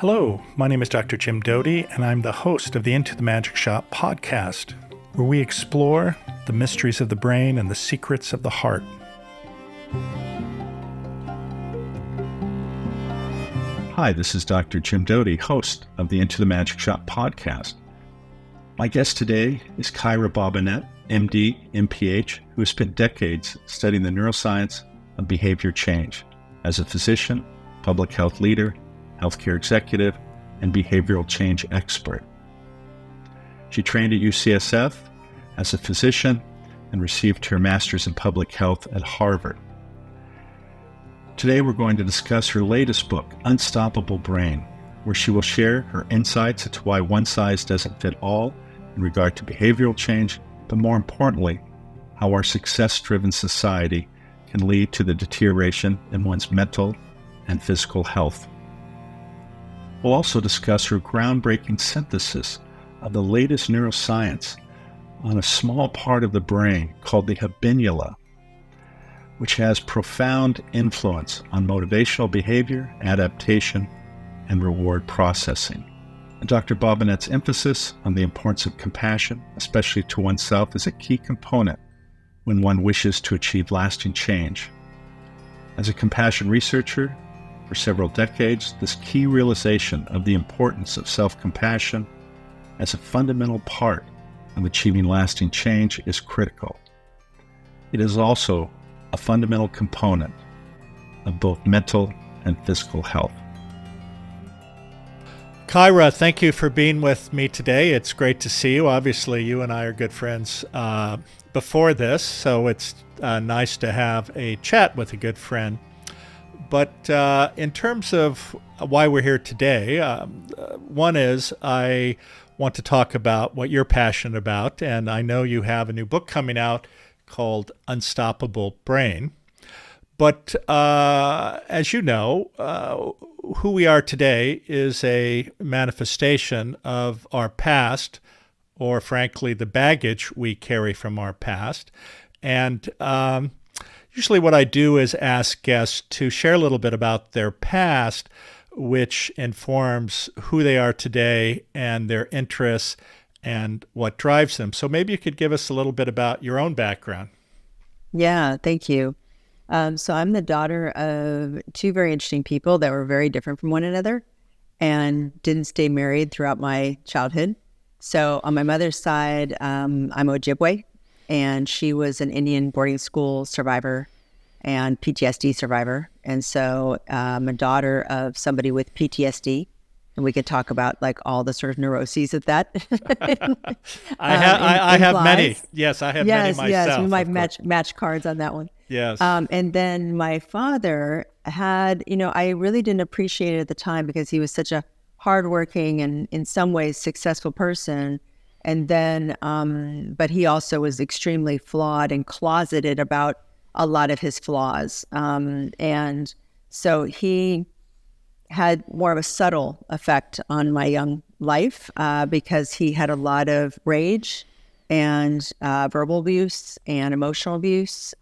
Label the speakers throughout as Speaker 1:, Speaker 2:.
Speaker 1: Hello, my name is Dr. Jim Doty, and I'm the host of the Into the Magic Shop podcast, where we explore the mysteries of the brain and the secrets of the heart.
Speaker 2: Hi, this is Dr. Jim Doty, host of the Into the Magic Shop podcast. My guest today is Kyra Bobinet, MD, MPH, who has spent decades studying the neuroscience of behavior change as a physician, public health leader, healthcare executive, and behavioral change expert. She trained at UCSF as a physician and received her master's in public health at Harvard. Today we're going to discuss her latest book, Unstoppable Brain, where she will share her insights into why one size doesn't fit all in regard to behavioral change, but more importantly, how our success-driven society can lead to the deterioration in one's mental and physical health. We'll also discuss her groundbreaking synthesis of the latest neuroscience on a small part of the brain called the habenula, which has profound influence on motivational behavior, adaptation, and reward processing. And Dr. Bobinet's emphasis on the importance of compassion, especially to oneself, is a key component when one wishes to achieve lasting change. As a compassion researcher for several decades, this key realization of the importance of self-compassion as a fundamental part of achieving lasting change is critical. It is also a fundamental component of both mental and physical health.
Speaker 1: Kyra, thank you for being with me today. It's great to see you. Obviously, you and I are good friends before this, so it's nice to have a chat with a good friend. But in terms of why we're here today, one is I want to talk about what you're passionate about, and I know you have a new book coming out called Unstoppable Brain. But as you know, who we are today is a manifestation of our past, or frankly, the baggage we carry from our past. And usually what I do is ask guests to share a little bit about their past, which informs who they are today and their interests and what drives them. So maybe you could give us a little bit about your own background.
Speaker 3: Yeah, thank you. So I'm the daughter of two very interesting people that were very different from one another and didn't stay married throughout my childhood. So on my mother's side, I'm Ojibwe, and she was an Indian boarding school survivor and PTSD survivor. And so I'm a daughter of somebody with PTSD. And we could talk about like all the sort of neuroses of that.
Speaker 1: I have many. Yes, I have many myself.
Speaker 3: Yes, we might match cards on that one.
Speaker 1: Yes.
Speaker 3: And then my father had, I really didn't appreciate it at the time because he was such a hardworking and in some ways successful person. And then, but he also was extremely flawed and closeted about a lot of his flaws. And so he had more of a subtle effect on my young life because he had a lot of rage and verbal abuse and emotional abuse,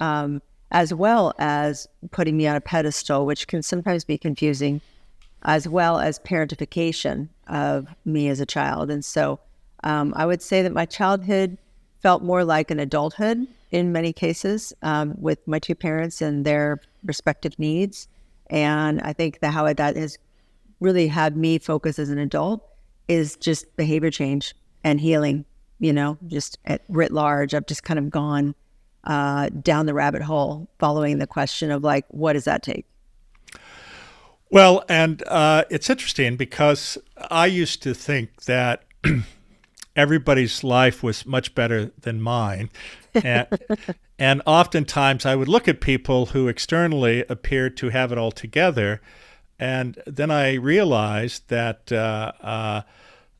Speaker 3: as well as putting me on a pedestal, which can sometimes be confusing, as well as parentification of me as a child. And so I would say that my childhood felt more like an adulthood in many cases with my two parents and their respective needs. And I think that how that has really had me focus as an adult is just behavior change and healing, just at writ large. I've just kind of gone down the rabbit hole following the question of like, what does that take?
Speaker 1: Well, and it's interesting because I used to think that everybody's life was much better than mine. And oftentimes I would look at people who externally appeared to have it all together. And then I realized that the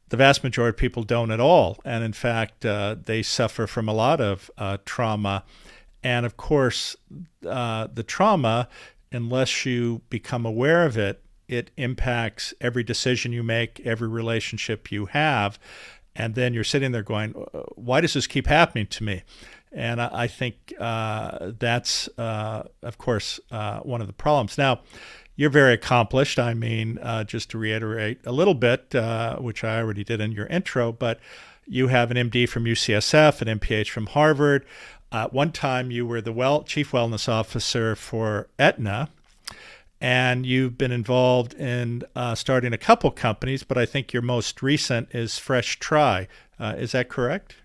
Speaker 1: vast majority of people don't at all. And in fact, they suffer from a lot of trauma. And of course, the trauma, unless you become aware of it, it impacts every decision you make, every relationship you have. And then you're sitting there going, why does this keep happening to me? And I think that's, of course, one of the problems. Now, you're very accomplished. I mean, just to reiterate a little bit, which I already did in your intro, but you have an MD from UCSF, an MPH from Harvard. At one time, you were the chief wellness officer for Aetna, and you've been involved in starting a couple companies, but I think your most recent is Fresh Try. Is that correct?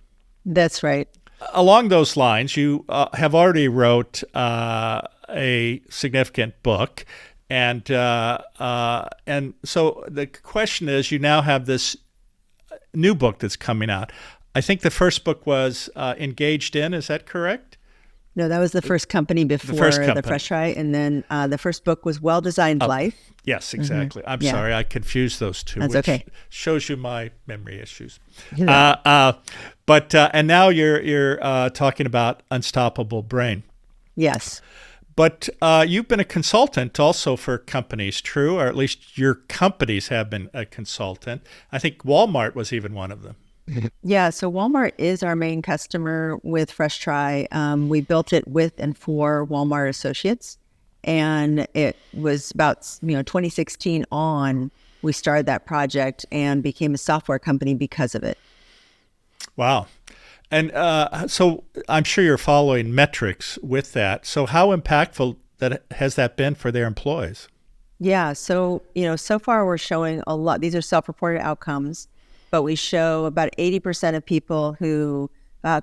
Speaker 3: That's right.
Speaker 1: Along those lines, you have already wrote a significant book, and so the question is, you now have this new book that's coming out. I think the first book was Engaged In. Is that correct?
Speaker 3: No, that was the first company before the Fresh Try, and then the first book was Well Designed Life.
Speaker 1: Yes, exactly. I'm sorry, I confused those two.
Speaker 3: That's
Speaker 1: which
Speaker 3: okay.
Speaker 1: Shows you my memory issues.
Speaker 3: Yeah.
Speaker 1: And now you're talking about Unstoppable Brain.
Speaker 3: Yes.
Speaker 1: But you've been a consultant also for companies, true? Or at least your companies have been a consultant. I think Walmart was even one of them.
Speaker 3: Yeah, so Walmart is our main customer with Fresh Try. We built it with and for Walmart associates, and it was about 2016 on. We started that project and became a software company because of it.
Speaker 1: Wow. And so I'm sure you're following metrics with that. So how impactful has that been for their employees?
Speaker 3: Yeah, so so far we're showing a lot. These are self-reported outcomes. But we show about 80% of people who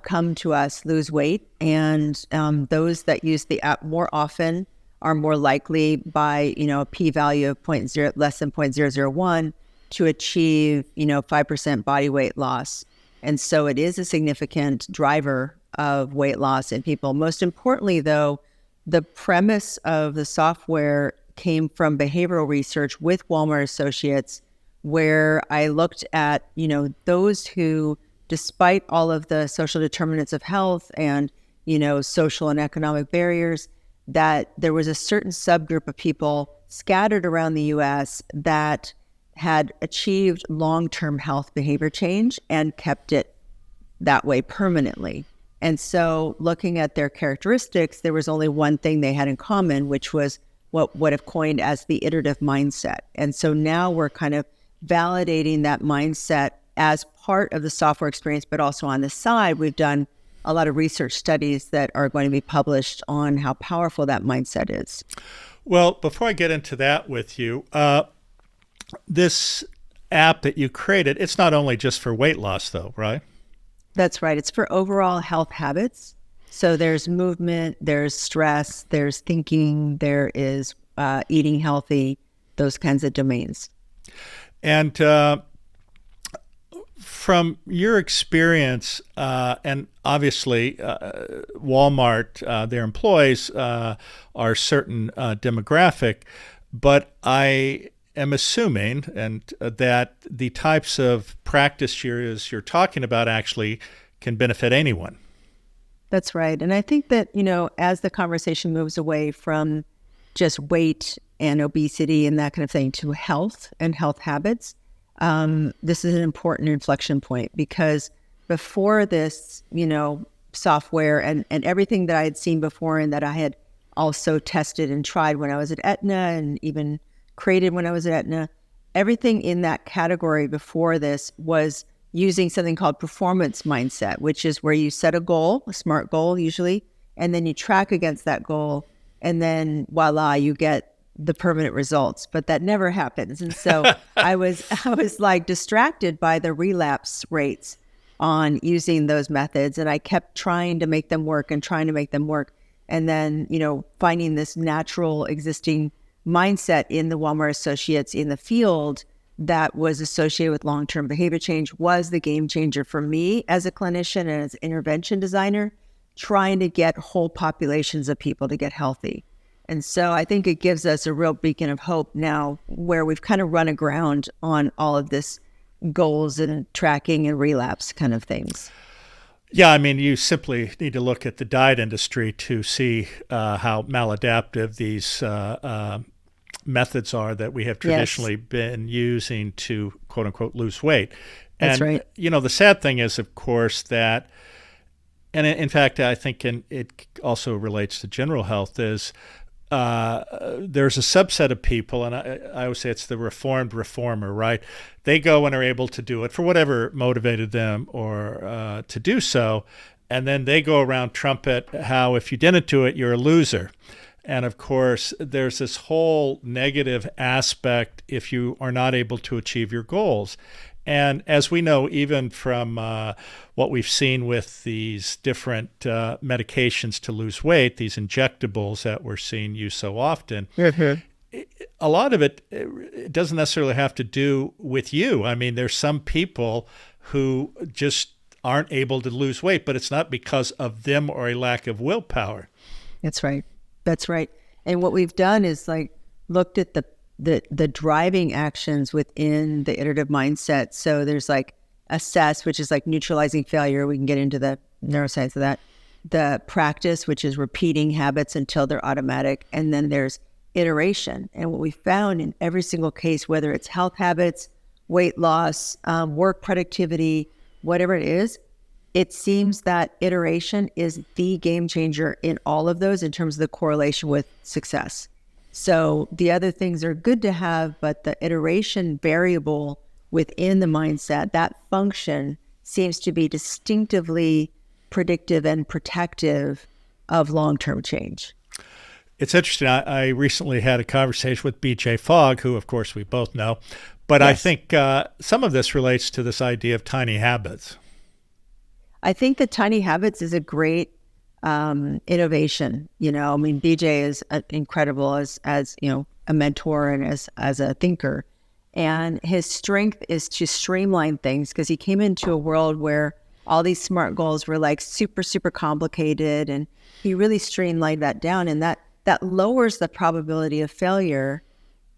Speaker 3: come to us lose weight, and those that use the app more often are more likely by a p-value of less than 0.001 to achieve 5% body weight loss. And so it is a significant driver of weight loss in people. Most importantly, though, the premise of the software came from behavioral research with Walmart associates, where I looked at, those who, despite all of the social determinants of health and, social and economic barriers, that there was a certain subgroup of people scattered around the U.S. that had achieved long-term health behavior change and kept it that way permanently. And so looking at their characteristics, there was only one thing they had in common, which was what I've coined as the iterative mindset. And so now we're kind of validating that mindset as part of the software experience, but also on the side, we've done a lot of research studies that are going to be published on how powerful that mindset is.
Speaker 1: Well, before I get into that with you, this app that you created, it's not only just for weight loss though, right?
Speaker 3: That's right. It's for overall health habits. So there's movement, there's stress, there's thinking, there is eating healthy, those kinds of domains. And
Speaker 1: from your experience, and obviously Walmart, their employees are a certain demographic, but I am assuming that the types of practice you're talking about actually can benefit anyone.
Speaker 3: That's right. And I think that, as the conversation moves away from just weight and obesity and that kind of thing to health and health habits, this is an important inflection point, because before this, software and everything that I had seen before and that I had also tested and tried when I was at Aetna and even created when I was at Aetna, everything in that category before this was using something called performance mindset, which is where you set a goal, a SMART goal usually, and then you track against that goal, and then voila, you get the permanent results. But that never happens. And so I was like distracted by the relapse rates on using those methods, and I kept trying to make them work. And then, finding this natural existing mindset in the Walmart associates in the field that was associated with long-term behavior change was the game changer for me as a clinician and as an intervention designer, trying to get whole populations of people to get healthy. And so I think it gives us a real beacon of hope now, where we've kind of run aground on all of this goals and tracking and relapse kind of things.
Speaker 1: Yeah, I mean, you simply need to look at the diet industry to see how maladaptive these methods are that we have traditionally been using to, quote unquote, lose weight. And,
Speaker 3: that's right.
Speaker 1: The sad thing is, of course, that And in fact, I think it also relates to general health is there's a subset of people, and I always say it's the reformed reformer, right? They go and are able to do it for whatever motivated them or to do so. And then they go around trumpet how if you didn't do it, you're a loser. And of course, there's this whole negative aspect if you are not able to achieve your goals. And as we know, even from what we've seen with these different medications to lose weight, these injectables that we're seeing used so often, a lot of it doesn't necessarily have to do with you. I mean, there's some people who just aren't able to lose weight, but it's not because of them or a lack of willpower.
Speaker 3: That's right. That's right. And what we've done is like looked at the driving actions within the iterative mindset. So there's like assess, which is like neutralizing failure. We can get into the neuroscience of that. The practice, which is repeating habits until they're automatic. And then there's iteration. And what we found in every single case, whether it's health habits, weight loss, work productivity, whatever it is, it seems that iteration is the game changer in all of those in terms of the correlation with success. So the other things are good to have, but the iteration variable within the mindset, that function seems to be distinctively predictive and protective of long-term change.
Speaker 1: It's interesting. I recently had a conversation with BJ Fogg, who, of course, we both know. But yes. I think some of this relates to this idea of tiny habits.
Speaker 3: I think that tiny habits is a great innovation. I mean, BJ is incredible as a mentor and as a thinker. And his strength is to streamline things because he came into a world where all these SMART goals were like super, super complicated. And he really streamlined that down. And that lowers the probability of failure.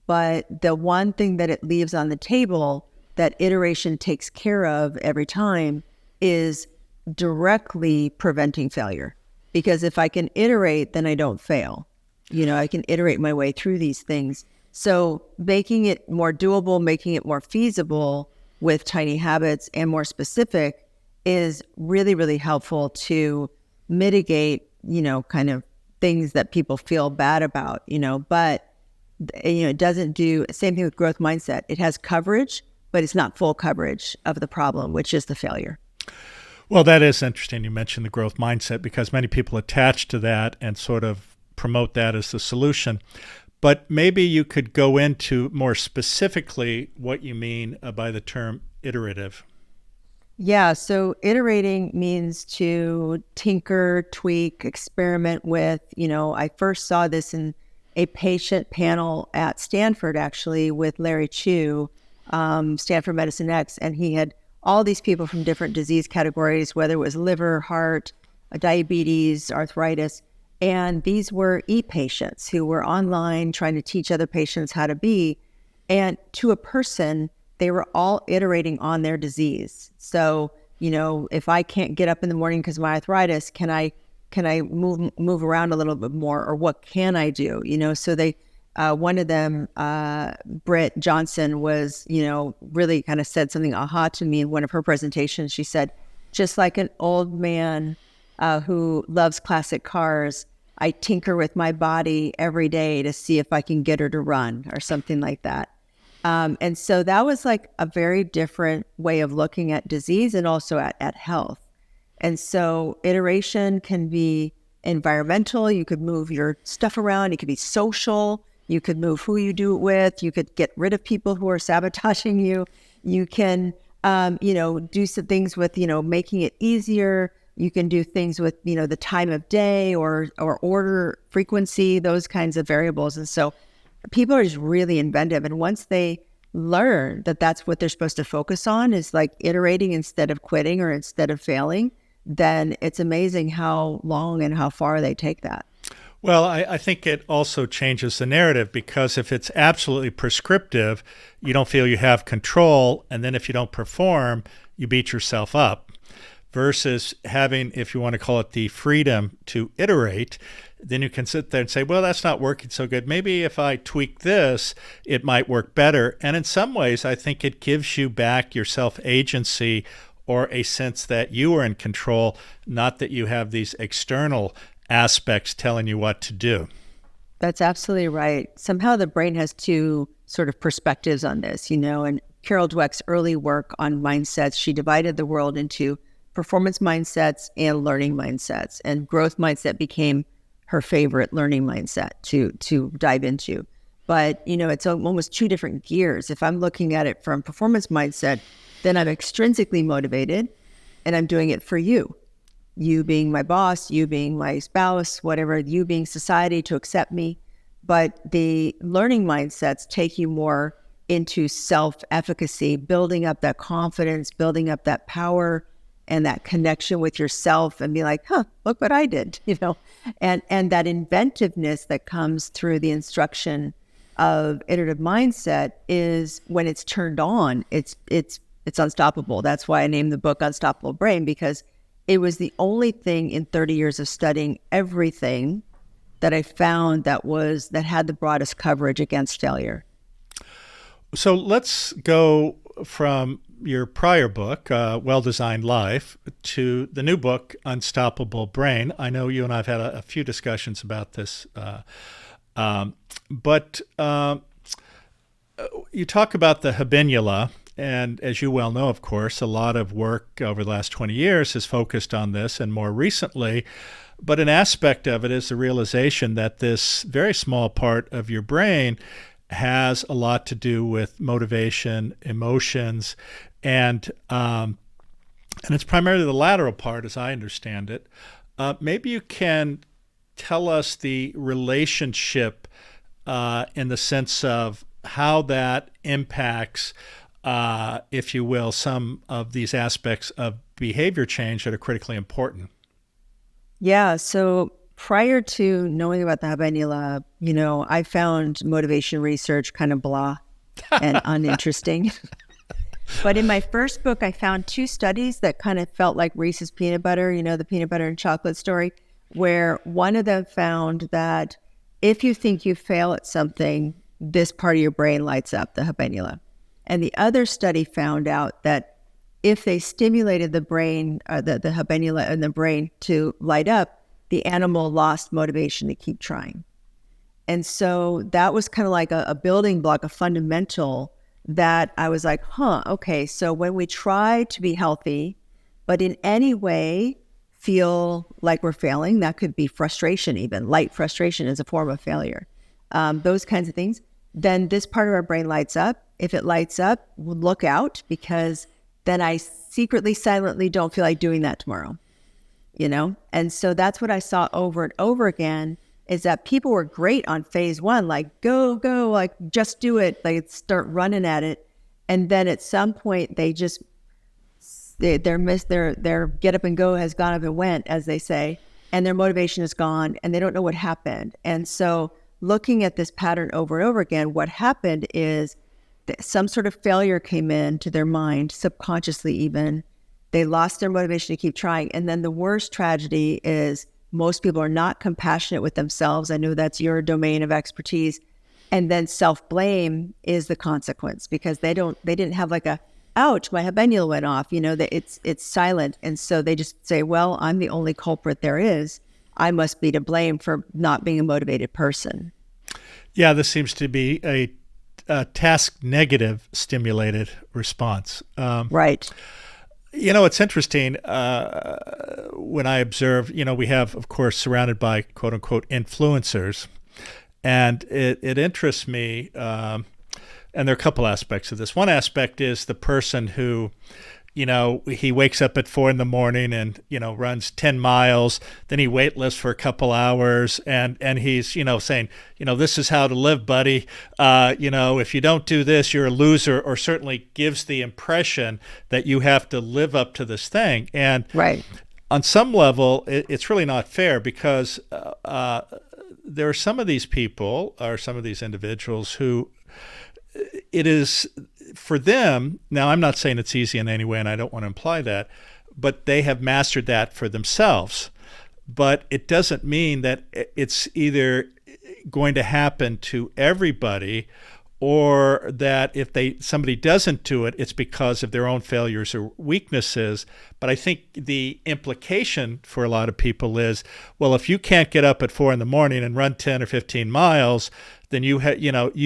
Speaker 3: But the one thing that it leaves on the table that iteration takes care of every time is directly preventing failure. Because if I can iterate, then I don't fail. I can iterate my way through these things. So making it more doable, making it more feasible with tiny habits and more specific is really, really helpful to mitigate, kind of things that people feel bad about, but it doesn't do, same thing with growth mindset. It has coverage, but it's not full coverage of the problem, which is the failure.
Speaker 1: Well, that is interesting. You mentioned the growth mindset because many people attach to that and sort of promote that as the solution. But maybe you could go into more specifically what you mean by the term iterative.
Speaker 3: Yeah, so iterating means to tinker, tweak, experiment with. I first saw this in a patient panel at Stanford, actually, with Larry Chu, Stanford Medicine X, and he had all these people from different disease categories, whether it was liver, heart, diabetes, arthritis, and these were e-patients who were online trying to teach other patients how to be, and to a person, they were all iterating on their disease. So, if I can't get up in the morning because of my arthritis, can I move around a little bit more, or what can I do? So they, one of them, Britt Johnson, was, really kind of said something aha to me in one of her presentations. She said, just like an old man who loves classic cars, I tinker with my body every day to see if I can get her to run or something like that. And so that was like a very different way of looking at disease and also at health. And so iteration can be environmental. You could move your stuff around. It could be social. You could move who you do it with. You could get rid of people who are sabotaging you. You can, do some things with, making it easier. You can do things with, the time of day or order frequency, those kinds of variables. And so people are just really inventive. And once they learn that that's what they're supposed to focus on is like iterating instead of quitting or instead of failing, then it's amazing how long and how far they take that.
Speaker 1: Well, I think it also changes the narrative because if it's absolutely prescriptive, you don't feel you have control. And then if you don't perform, you beat yourself up. Versus having, if you want to call it the freedom to iterate, then you can sit there and say, well, that's not working so good. Maybe if I tweak this, it might work better. And in some ways, I think it gives you back your self-agency or a sense that you are in control, not that you have these external aspects telling you what to do.
Speaker 3: That's absolutely right. Somehow the brain has two sort of perspectives on this, and Carol Dweck's early work on mindsets, she divided the world into performance mindsets and learning mindsets, and growth mindset became her favorite learning mindset to dive into. But, it's almost two different gears. If I'm looking at it from performance mindset, then I'm extrinsically motivated and I'm doing it for you. You being my boss, you being my spouse, whatever, you being society to accept me. But the learning mindsets take you more into self-efficacy, building up that confidence, building up that power and that connection with yourself, and be like, look what I did, and that inventiveness that comes through the instruction of iterative mindset is when it's turned on, it's unstoppable. That's why I named the book Unstoppable Brain, because it was the only thing in 30 years of studying everything that I found that had the broadest coverage against failure.
Speaker 1: So let's go from your prior book, Well-Designed Life, to the new book, Unstoppable Brain. I know you and I have had a few discussions about this, but you talk about the habenula, and as you well know, of course, a lot of work over the last 20 years has focused on this, and more recently, but an aspect of it is the realization that this very small part of your brain has a lot to do with motivation, emotions, and it's primarily the lateral part, as I understand it. Maybe you can tell us the relationship in the sense of how that impacts, if you will, some of these aspects of behavior change that are critically important.
Speaker 3: Yeah, so prior to knowing about the habenula, I found motivation research kind of blah and uninteresting. But in my first book, I found two studies that kind of felt like Reese's peanut butter, the peanut butter and chocolate story, where one of them found that if you think you fail at something, this part of your brain lights up, the habenula. And the other study found out that if they stimulated the brain, the habenula in the brain to light up, the animal lost motivation to keep trying. And so that was kind of like a building block, a fundamental that I was like, okay, so when we try to be healthy, but in any way feel like we're failing, that could be frustration even, light frustration is a form of failure, those kinds of things, then this part of our brain lights up. If it lights up, we'll look out, because then I secretly, silently don't feel like doing that tomorrow. And so that's what I saw over and over again, is that people were great on phase one, like go, like just do it, like start running at it. And then at some point their get up and go has gone up and went, as they say, and their motivation is gone and they don't know what happened. And so looking at this pattern over and over again, what happened is that some sort of failure came into their mind, subconsciously even. They lost their motivation to keep trying. And then the worst tragedy is most people are not compassionate with themselves. I know that's your domain of expertise. And then self-blame is the consequence, because they didn't have like ouch, my habenula went off, it's silent. And so they just say, well, I'm the only culprit there is. I must be to blame for not being a motivated person.
Speaker 1: Yeah, this seems to be a task negative stimulated response.
Speaker 3: Right.
Speaker 1: It's interesting when I observe, we have, of course, surrounded by quote unquote influencers, and it interests me. And there are a couple aspects of this. One aspect is the person who, he wakes up at 4 a.m. and, runs 10 miles, then he weightlifts for a couple hours and he's, saying, this is how to live, buddy. If you don't do this, you're a loser, or certainly gives the impression that you have to live up to this thing. And
Speaker 3: right.
Speaker 1: On some level, it's really not fair, because there are some of these people, or some of these individuals, who it is for them. Now, I'm not saying it's easy in any way, and I don't want to imply that, but they have mastered that for themselves. But it doesn't mean that it's either going to happen to everybody, or that if somebody doesn't do it, it's because of their own failures or weaknesses. But I think the implication for a lot of people is, well, if you can't get up at 4 a.m. and run 10 or 15 miles, then you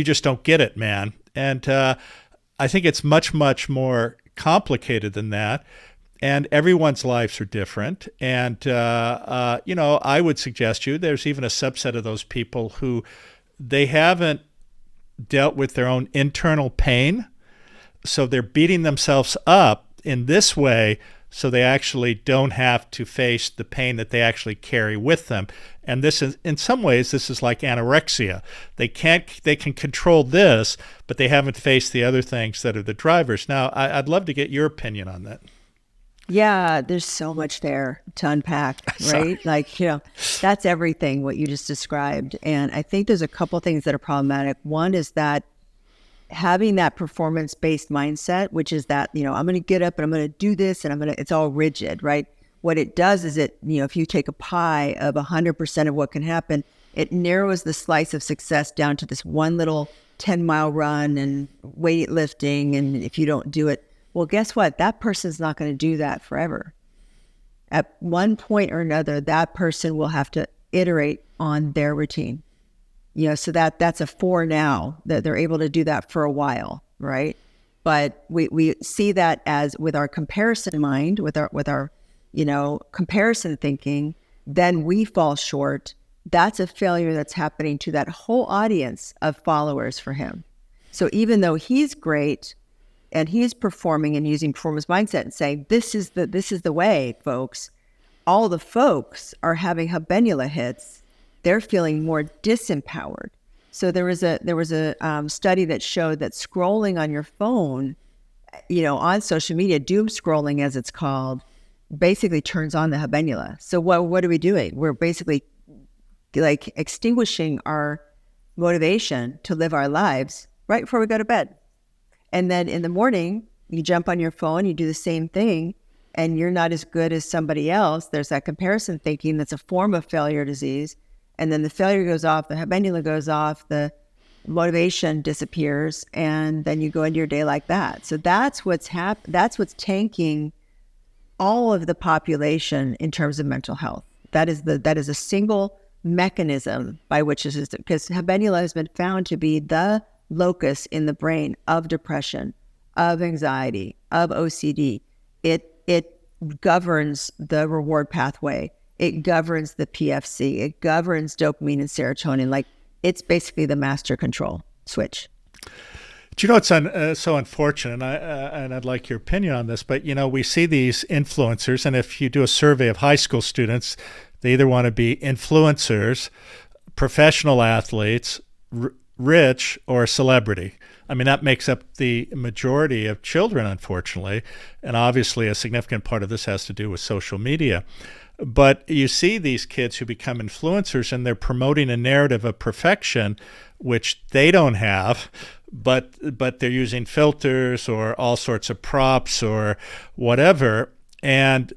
Speaker 1: just don't get it, man. And I think it's much, much more complicated than that. And everyone's lives are different. And, I would suggest there's even a subset of those people who they haven't dealt with their own internal pain. So they're beating themselves up in this way so they actually don't have to face the pain that they actually carry with them. And this is, in some ways, this is like anorexia. They can control this, but they haven't faced the other things that are the drivers. Now, I'd love to get your opinion on that.
Speaker 3: Yeah, there's so much there to unpack, right? That's everything, what you just described. And I think there's a couple things that are problematic. One is that having that performance-based mindset, which is that, I'm going to get up and I'm going to do this and it's all rigid, right? What it does is if you take a pie of 100% of what can happen, it narrows the slice of success down to this one little 10-mile run and weightlifting. And if you don't do it, well, guess what? That person's not going to do that forever. At one point or another, that person will have to iterate on their routine. So that's a for now, that they're able to do that for a while, right? But we see that as with our comparison mind, with our comparison thinking, then we fall short. That's a failure that's happening to that whole audience of followers for him. So even though he's great, and he's performing and using performance mindset and saying, this is the way, folks. All the folks are having habenula hits. They're feeling more disempowered. So there was a study that showed that scrolling on your phone, on social media, doom scrolling as it's called, basically turns on the habenula. So what are we doing? We're basically like extinguishing our motivation to live our lives right before we go to bed. And then in the morning, you jump on your phone, you do the same thing, and you're not as good as somebody else. There's that comparison thinking that's a form of failure disease. And then the failure goes off, the habenula goes off, the motivation disappears, and then you go into your day like that. So that's what's tanking all of the population in terms of mental health. That is a single mechanism by which this is, because habenula has been found to be the locus in the brain of depression, of anxiety, of OCD. It governs the reward pathway. It governs the PFC. It governs dopamine and serotonin. Like, it's basically the master control switch.
Speaker 1: Do you know it's so unfortunate, and I'd like your opinion on this, but we see these influencers, and if you do a survey of high school students, they either want to be influencers, professional athletes, rich, or a celebrity. I mean, that makes up the majority of children, unfortunately, and obviously a significant part of this has to do with social media. But you see these kids who become influencers, and they're promoting a narrative of perfection, which they don't have, but they're using filters or all sorts of props or whatever, and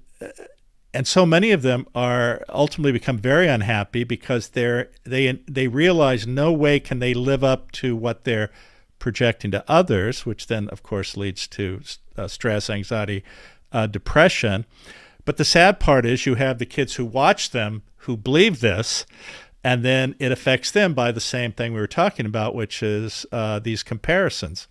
Speaker 1: so many of them are ultimately become very unhappy because they realize no way can they live up to what they're projecting to others, which then of course leads to stress, anxiety, depression. But the sad part is you have the kids who watch them who believe this, and then it affects them by the same thing we were talking about, which is these comparisons.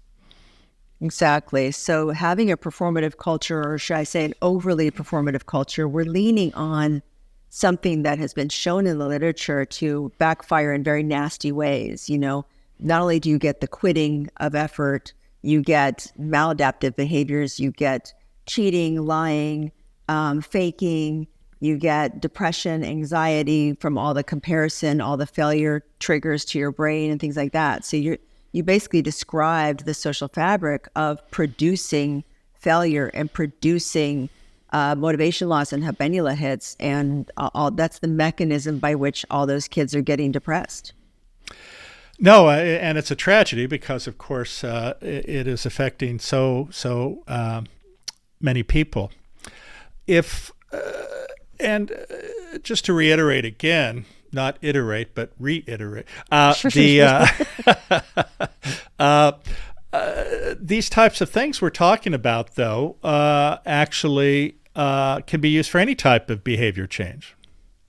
Speaker 3: Exactly. So having a performative culture, or should I say an overly performative culture, we're leaning on something that has been shown in the literature to backfire in very nasty ways. Not only do you get the quitting of effort, you get maladaptive behaviors, you get cheating, lying, faking, you get depression, anxiety from all the comparison, all the failure triggers to your brain and things like that. So you basically described the social fabric of producing failure and producing motivation loss and habenula hits, and all that's the mechanism by which all those kids are getting depressed.
Speaker 1: No, and it's a tragedy because, of course, it is affecting so many people. Just to reiterate again, not iterate, but reiterate. These types of things we're talking about, though, actually can be used for any type of behavior change.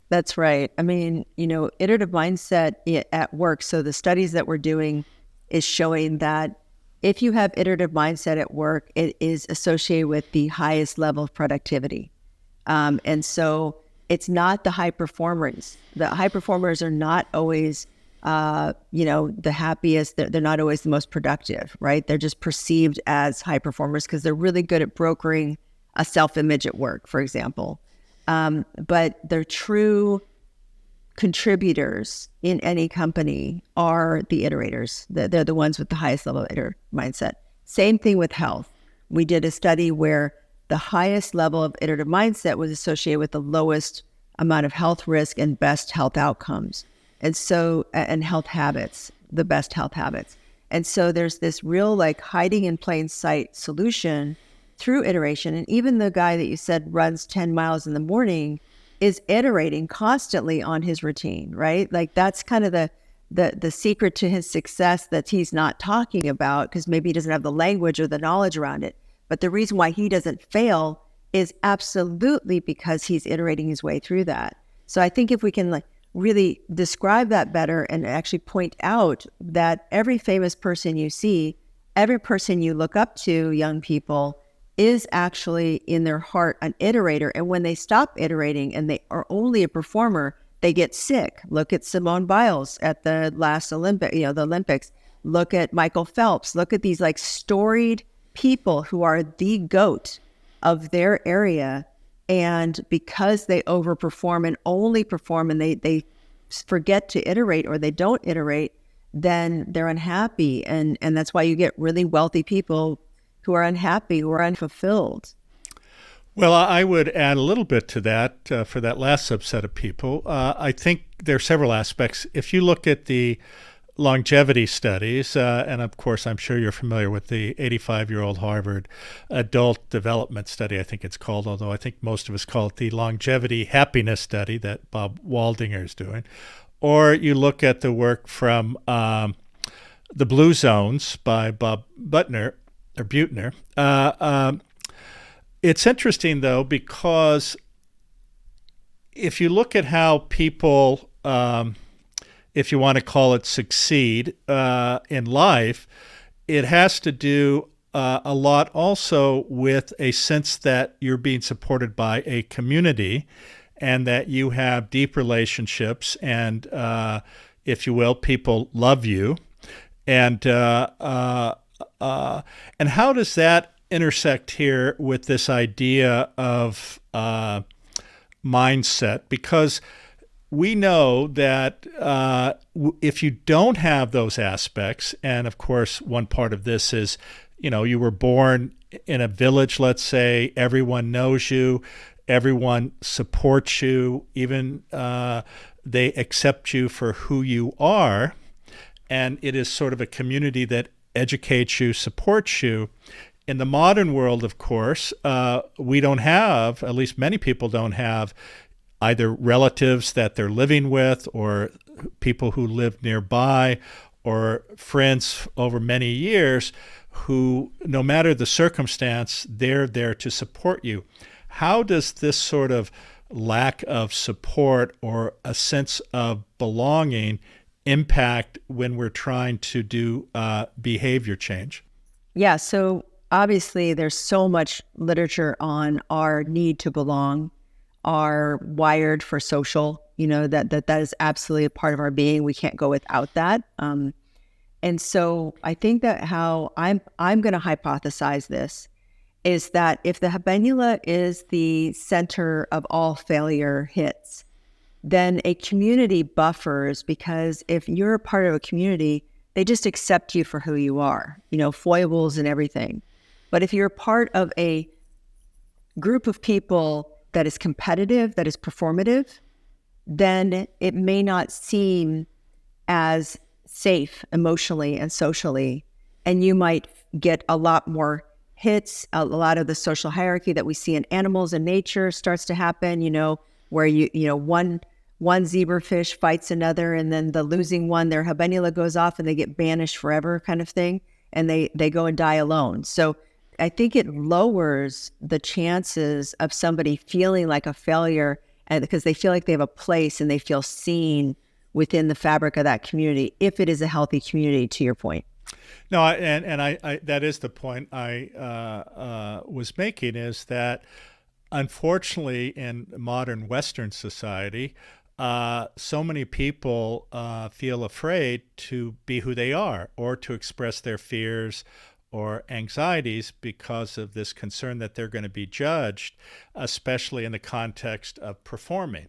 Speaker 3: That's right. I mean, iterative mindset at work. So the studies that we're doing is showing that if you have iterative mindset at work, it is associated with the highest level of productivity. And so it's not the high performers. The high performers are not always, the happiest. They're not always the most productive, right? They're just perceived as high performers because they're really good at brokering a self-image at work, for example. But their true contributors in any company are the iterators. They're the ones with the highest level of iterative mindset. Same thing with health. We did a study where the highest level of iterative mindset was associated with the lowest amount of health risk and best health outcomes. And so, and health habits, the best health habits. And so there's this real hiding in plain sight solution through iteration. And even the guy that you said runs 10 miles in the morning is iterating constantly on his routine, right? That's kind of the secret to his success that he's not talking about because maybe he doesn't have the language or the knowledge around it. But the reason why he doesn't fail is absolutely because he's iterating his way through that. So I think if we can really describe that better and actually point out that every famous person you see, every person you look up to, young people, is actually in their heart an iterator. And when they stop iterating and they are only a performer, they get sick. Look at Simone Biles at the last the Olympics. Look at Michael Phelps. Look at these storied people who are the GOAT of their area. And because they overperform and only perform and they forget to iterate or they don't iterate, then they're unhappy. And that's why you get really wealthy people who are unhappy, who are unfulfilled.
Speaker 1: Well, I would add a little bit to that for that last subset of people. I think there are several aspects. If you look at the longevity studies, and of course, I'm sure you're familiar with the 85-year-old Harvard adult development study, I think it's called, although I think most of us call it the longevity happiness study that Bob Waldinger is doing. Or you look at the work from the Blue Zones by Bob Buttner, or Butner. It's interesting, though, because if you look at how people, if you want to call it succeed in life, it has to do a lot also with a sense that you're being supported by a community and that you have deep relationships and, if you will, people love you. And how does that intersect here with this idea of mindset? Because we know that if you don't have those aspects, and of course, one part of this is, you were born in a village, let's say, everyone knows you, everyone supports you, even they accept you for who you are, and it is sort of a community that educates you, supports you. In the modern world, of course, we don't have, at least many people don't have, either relatives that they're living with or people who live nearby or friends over many years who, no matter the circumstance, they're there to support you. How does this sort of lack of support or a sense of belonging impact when we're trying to do behavior change?
Speaker 3: Yeah, so obviously there's so much literature on our need to belong, are wired for social, that is absolutely a part of our being. We can't go without that. And so I think that how I'm going to hypothesize this is that if the habenula is the center of all failure hits, then a community buffers, because if you're a part of a community, they just accept you for who you are, foibles and everything. But if you're part of a group of people that is competitive, that is performative, then it may not seem as safe emotionally and socially. And you might get a lot more hits. A lot of the social hierarchy that we see in animals and nature starts to happen, where one zebrafish fights another, and then the losing one, their habenula goes off and they get banished forever kind of thing, and they go and die alone. So I think it lowers the chances of somebody feeling like a failure, and because they feel like they have a place and they feel seen within the fabric of that community, if it is a healthy community, to your point.
Speaker 1: No, I that is the point I was making, is that unfortunately in modern Western society, so many people feel afraid to be who they are or to express their fears or anxieties because of this concern that they're going to be judged, especially in the context of performing.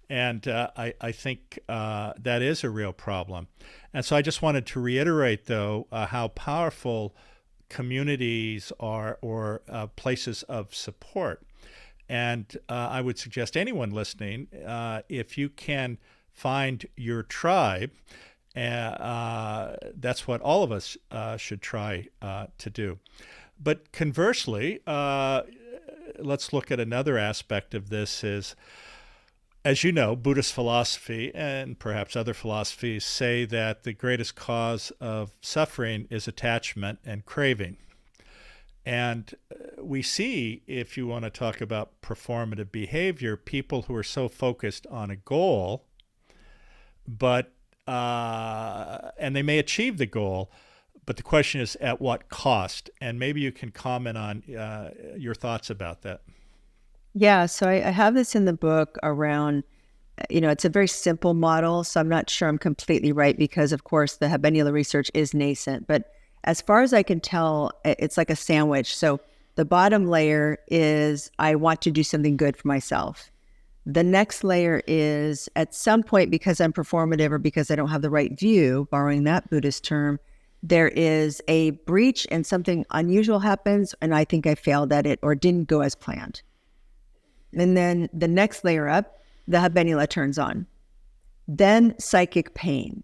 Speaker 1: And I think that is a real problem. And so I just wanted to reiterate, though, how powerful communities are, or places of support. And I would suggest anyone listening, if you can find your tribe, that's what all of us should try to do. But conversely, let's look at another aspect of this is, as you know, Buddhist philosophy and perhaps other philosophies say that the greatest cause of suffering is attachment and craving. And we see, if you want to talk about performative behavior, people who are so focused on a goal, but and they may achieve the goal, but the question is at what cost? And maybe you can comment on your thoughts about that.
Speaker 3: Yeah, so I have this in the book around, it's a very simple model, so I'm not sure I'm completely right because, of course, the habenula research is nascent. But as far as I can tell, it's like a sandwich. So the bottom layer is I want to do something good for myself. The next layer is, at some point, because I'm performative or because I don't have the right view, borrowing that Buddhist term, there is a breach and something unusual happens, and I think I failed at it or didn't go as planned. And then the next layer up, the habenula turns on. Then psychic pain.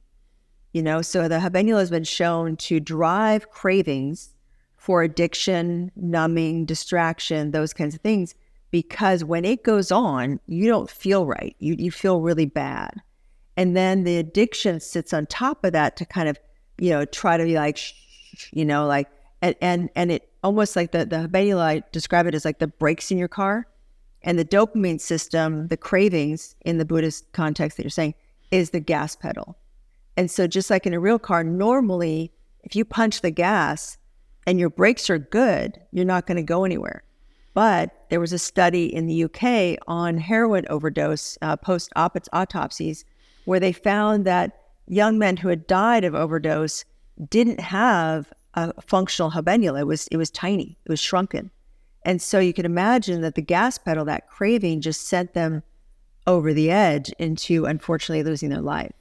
Speaker 3: So the habenula has been shown to drive cravings for addiction, numbing, distraction, those kinds of things, because when it goes on, you don't feel right. You feel really bad. And then the addiction sits on top of that to kind of, try to be like, and it almost like the habenula, I describe it as like the brakes in your car. And the dopamine system, the cravings in the Buddhist context that you're saying, is the gas pedal. And so just like in a real car, normally, if you punch the gas and your brakes are good, you're not going to go anywhere. But there was a study in the UK on heroin overdose post-autopsies where they found that young men who had died of overdose didn't have a functional habenula. It was tiny. It was shrunken. And so you can imagine that the gas pedal, that craving, just sent them over the edge into, unfortunately, losing their life.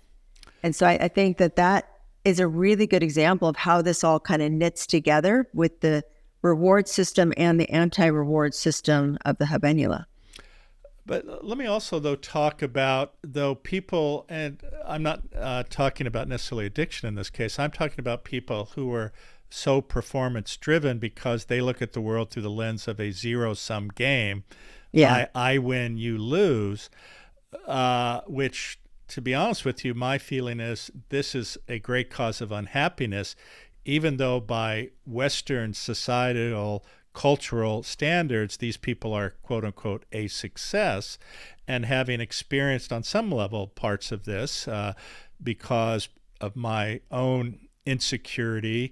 Speaker 3: And so I think that is a really good example of how this all kind of knits together with the reward system and the anti-reward system of the habenula.
Speaker 1: But let me also, though, talk about, people, and I'm not talking about necessarily addiction in this case, I'm talking about people who are so performance driven because they look at the world through the lens of a zero-sum game.
Speaker 3: Yeah.
Speaker 1: I win, you lose, which, to be honest with you, my feeling is this is a great cause of unhappiness, even though by Western societal cultural standards, these people are, quote unquote, a success, and having experienced on some level parts of this because of my own insecurity,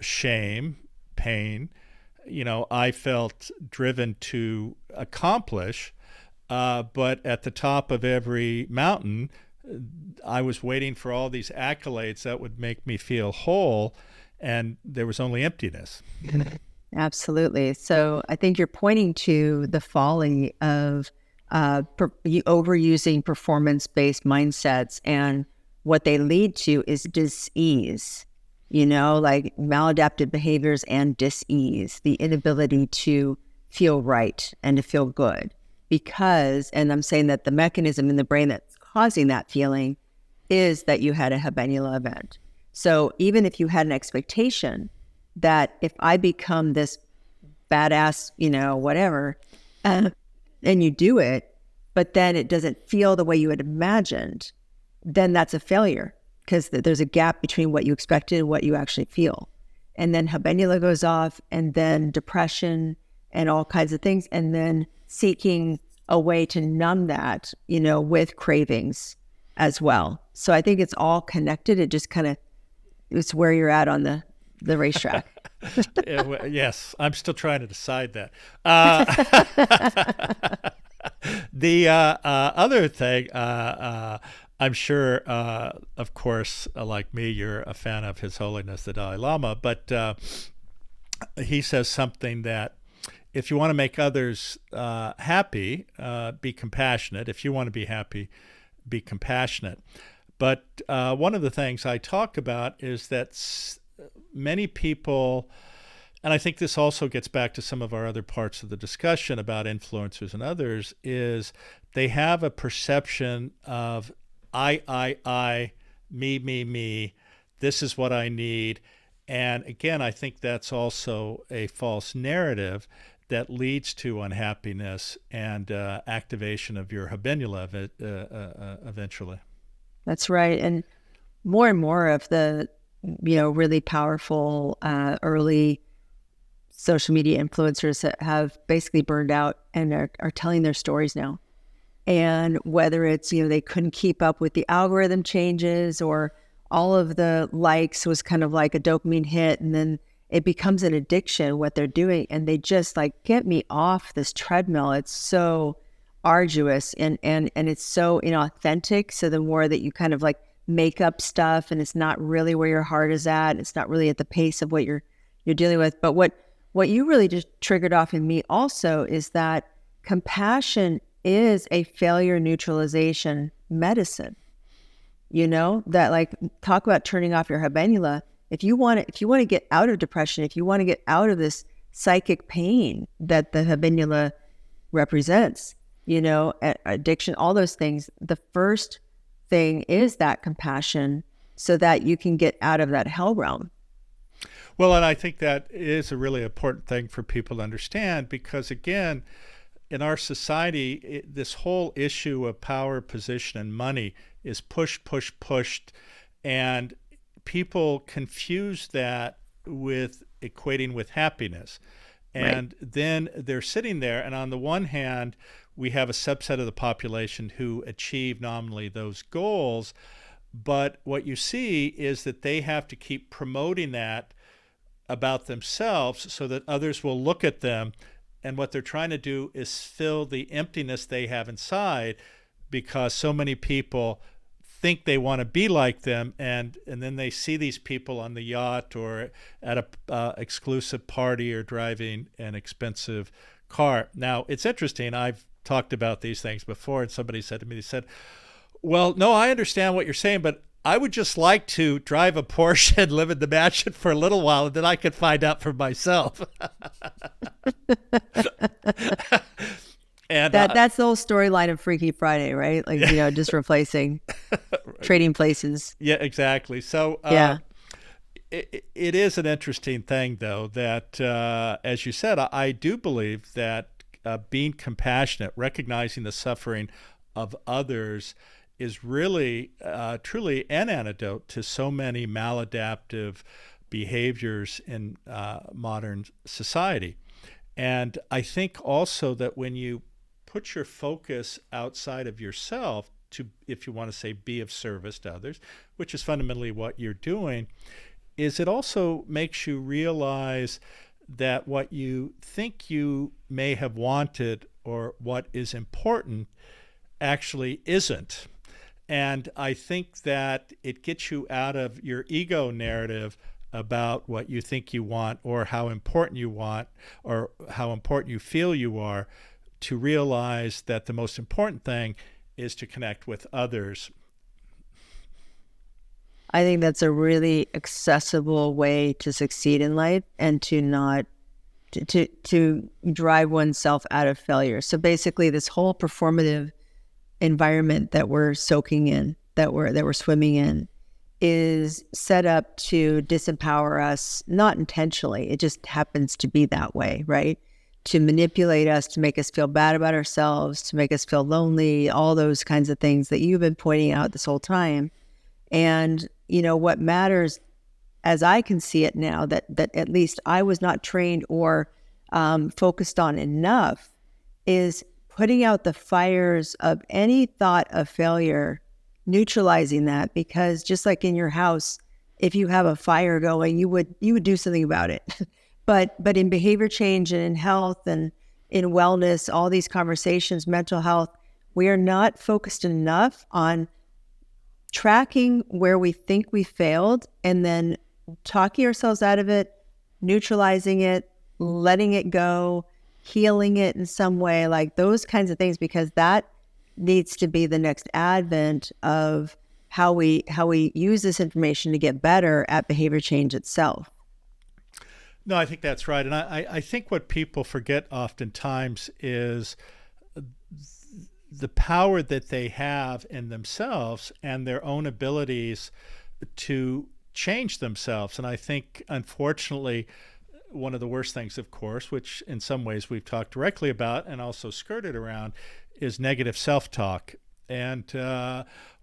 Speaker 1: shame, pain, I felt driven to accomplish, but at the top of every mountain, I was waiting for all these accolades that would make me feel whole, and there was only emptiness.
Speaker 3: Absolutely. So I think you're pointing to the folly of overusing performance-based mindsets, and what they lead to is dis-ease, like maladaptive behaviors and dis-ease, the inability to feel right and to feel good. Because, and I'm saying that the mechanism in the brain that's causing that feeling is that you had a habenula event. So even if you had an expectation that if I become this badass, whatever, and you do it, but then it doesn't feel the way you had imagined, then that's a failure, because there's a gap between what you expected and what you actually feel. And then habenula goes off, and then depression and all kinds of things, and then seeking a way to numb that, with cravings as well. So I think it's all connected. It just it's where you're at on the racetrack.
Speaker 1: Yes, I'm still trying to decide that. The other thing, I'm sure, of course, like me, you're a fan of His Holiness the Dalai Lama, but he says something that if you want to make others happy, be compassionate. If you want to be happy, be compassionate. But one of the things I talk about is that many people, and I think this also gets back to some of our other parts of the discussion about influencers and others, is they have a perception of I, me, this is what I need. And again, I think that's also a false narrative that leads to unhappiness and activation of your habenula eventually.
Speaker 3: That's right. And more of the, really powerful early social media influencers that have basically burned out and are telling their stories now. And whether it's, they couldn't keep up with the algorithm changes, or all of the likes was kind of like a dopamine hit, and then it becomes an addiction, what they're doing. And they just get me off this treadmill. It's so arduous and it's so inauthentic. So the more that you kind of make up stuff, and it's not really where your heart is at, it's not really at the pace of what you're dealing with. But what you really just triggered off in me also is that compassion is a failure neutralization medicine. That talk about turning off your habenula. If you want to get out of depression, if you want to get out of this psychic pain that the habenula represents, addiction, all those things, the first thing is that compassion, so that you can get out of that hell realm.
Speaker 1: Well, and I think that is a really important thing for people to understand, because again, in our society, this whole issue of power, position, and money is pushed, and people confuse that with equating with happiness. And right. Then they're sitting there, and on the one hand, we have a subset of the population who achieve nominally those goals, but what you see is that they have to keep promoting that about themselves so that others will look at them. And what they're trying to do is fill the emptiness they have inside, because so many people think they want to be like them, and then they see these people on the yacht or at a exclusive party or driving an expensive car. Now, it's interesting. I've talked about these things before, and somebody said to me, they said, well, no, I understand what you're saying, but I would just like to drive a Porsche and live in the mansion for a little while, and then I could find out for myself. And
Speaker 3: that's the whole storyline of Freaky Friday, right? Just replacing trading places.
Speaker 1: Yeah, exactly. So it is an interesting thing, though, that as you said, I do believe that being compassionate, recognizing the suffering of others, is really truly an antidote to so many maladaptive behaviors in modern society. And I think also that when you put your focus outside of yourself to, if you want to say, be of service to others, which is fundamentally what you're doing, is it also makes you realize that what you think you may have wanted or what is important actually isn't. And I think that it gets you out of your ego narrative about what you think you want or how important you want or how important you feel you are, to realize that the most important thing is to connect with others.
Speaker 3: I think that's a really accessible way to succeed in life and to not to drive oneself out of failure. So basically, this whole performative environment that we're soaking in, that we're swimming in, is set up to disempower us, not intentionally. It just happens to be that way, right? to manipulate us, to make us feel bad about ourselves, to make us feel lonely, all those kinds of things that you've been pointing out this whole time. And, what matters, as I can see it now, that at least I was not trained or focused on enough, is putting out the fires of any thought of failure, neutralizing that, because just like in your house, if you have a fire going, you would do something about it. But in behavior change and in health and in wellness, all these conversations, mental health, we are not focused enough on tracking where we think we failed and then talking ourselves out of it, neutralizing it, letting it go, healing it in some way, like those kinds of things, because that needs to be the next advent of how we use this information to get better at behavior change itself.
Speaker 1: No, I think that's right. And I think what people forget oftentimes is the power that they have in themselves and their own abilities to change themselves. And I think, unfortunately, one of the worst things, of course, which in some ways we've talked directly about and also skirted around, is negative self-talk. And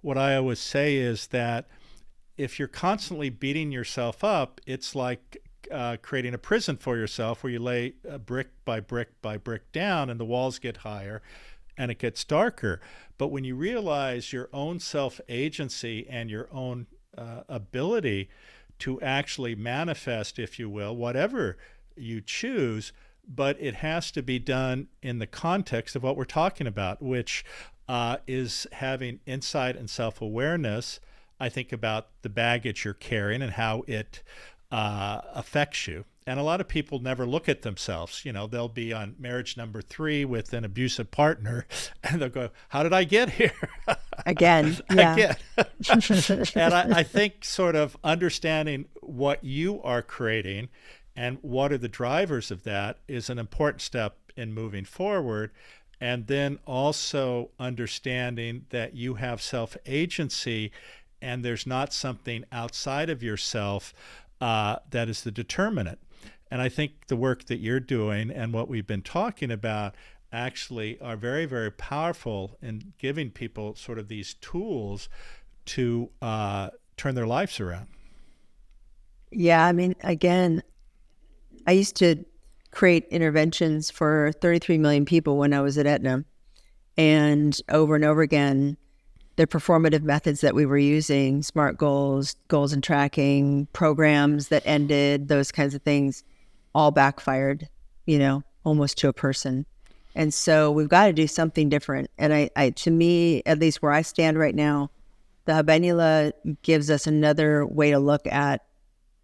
Speaker 1: what I always say is that if you're constantly beating yourself up, it's like creating a prison for yourself where you lay brick by brick by brick down and the walls get higher and it gets darker. But when you realize your own self-agency and your own ability to actually manifest, if you will, whatever you choose, but it has to be done in the context of what we're talking about, which is having insight and self-awareness. I think about the baggage you're carrying and how it affects you. And a lot of people never look at themselves. They'll be on marriage number 3 with an abusive partner, and they'll go, how did I get here?
Speaker 3: Again. Yeah.
Speaker 1: Again. And I think sort of understanding what you are creating and what are the drivers of that is an important step in moving forward. And then also understanding that you have self-agency and there's not something outside of yourself that is the determinant. And I think the work that you're doing and what we've been talking about actually are very, very powerful in giving people sort of these tools to turn their lives around.
Speaker 3: Yeah, I mean, again, I used to create interventions for 33 million people when I was at Aetna. And over again, the performative methods that we were using, SMART goals, goals and tracking, programs that ended, those kinds of things, all backfired, almost to a person. And so we've got to do something different. And I to me, at least where I stand right now, the habenula gives us another way to look at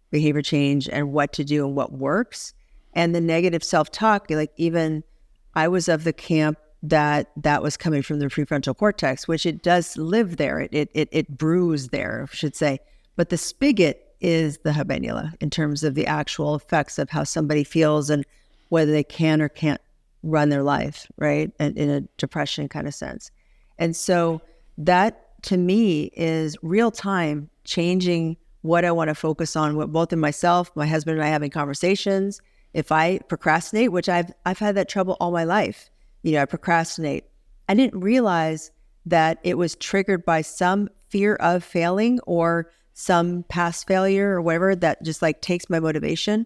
Speaker 3: behavior change and what to do and what works. And the negative self-talk, like even I was of the camp that was coming from the prefrontal cortex, which it does live there. It brews there, I should say. But the spigot is the habenula in terms of the actual effects of how somebody feels and whether they can or can't run their life, right? And in a depression kind of sense. And so that to me is real time changing what I want to focus on, what both in myself, my husband and I having conversations. If I procrastinate, which I've had that trouble all my life, I procrastinate. I didn't realize that it was triggered by some fear of failing or some past failure or whatever that just like takes my motivation.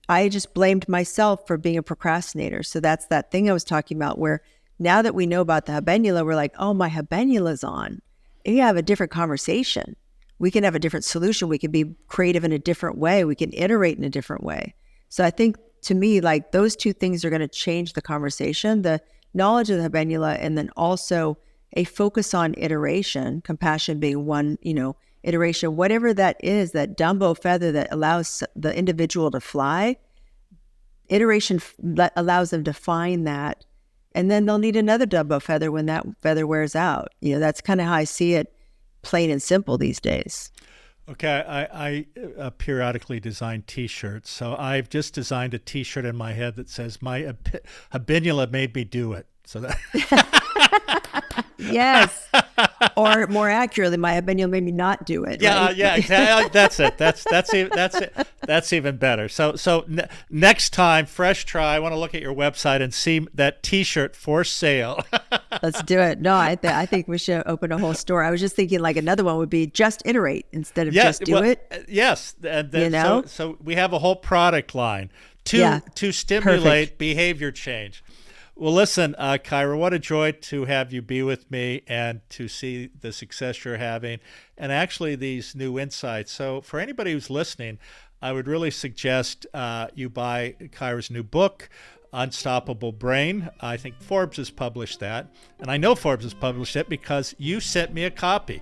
Speaker 3: I just blamed myself for being a procrastinator. So that's that thing I was talking about where now that we know about the habenula, we're like, oh, my habenula's on. And you have a different conversation. We can have a different solution. We can be creative in a different way. We can iterate in a different way. So I think to me, like those two things are going to change the conversation, the knowledge of the habenula, and then also a focus on iteration, compassion being one, iteration, whatever that is, that Dumbo feather that allows the individual to fly, iteration allows them to find that. And then they'll need another Dumbo feather when that feather wears out. That's kind of how I see it, plain and simple these days.
Speaker 1: Okay, I periodically design T-shirts. So I've just designed a T-shirt in my head that says, my habenula made me do it. So that...
Speaker 3: Yes. Or more accurately, my habenula made me not do it.
Speaker 1: Yeah,
Speaker 3: right?
Speaker 1: yeah, exactly. That's it. That's even better. So next time, fresh try. I want to look at your website and see that T-shirt for sale.
Speaker 3: Let's do it. No, I think we should open a whole store. I was just thinking like another one would be just iterate instead of just do it.
Speaker 1: Yes. So we have a whole product line to stimulate behavior change. Well, listen, Kyra, what a joy to have you be with me and to see the success you're having and actually these new insights. So for anybody who's listening, I would really suggest you buy Kyra's new book, Unstoppable Brain. I think Forbes has published that. And I know Forbes has published it because you sent me a copy.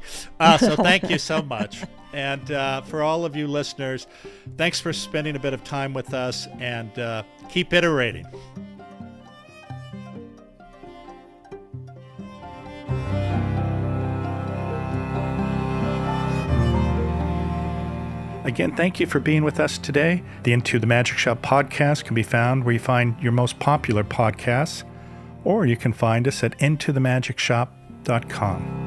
Speaker 1: So thank you so much. And for all of you listeners, thanks for spending a bit of time with us and keep iterating. Again, thank you for being with us today. The Into the Magic Shop podcast can be found where you find your most popular podcasts, or you can find us at intothemagicshop.com.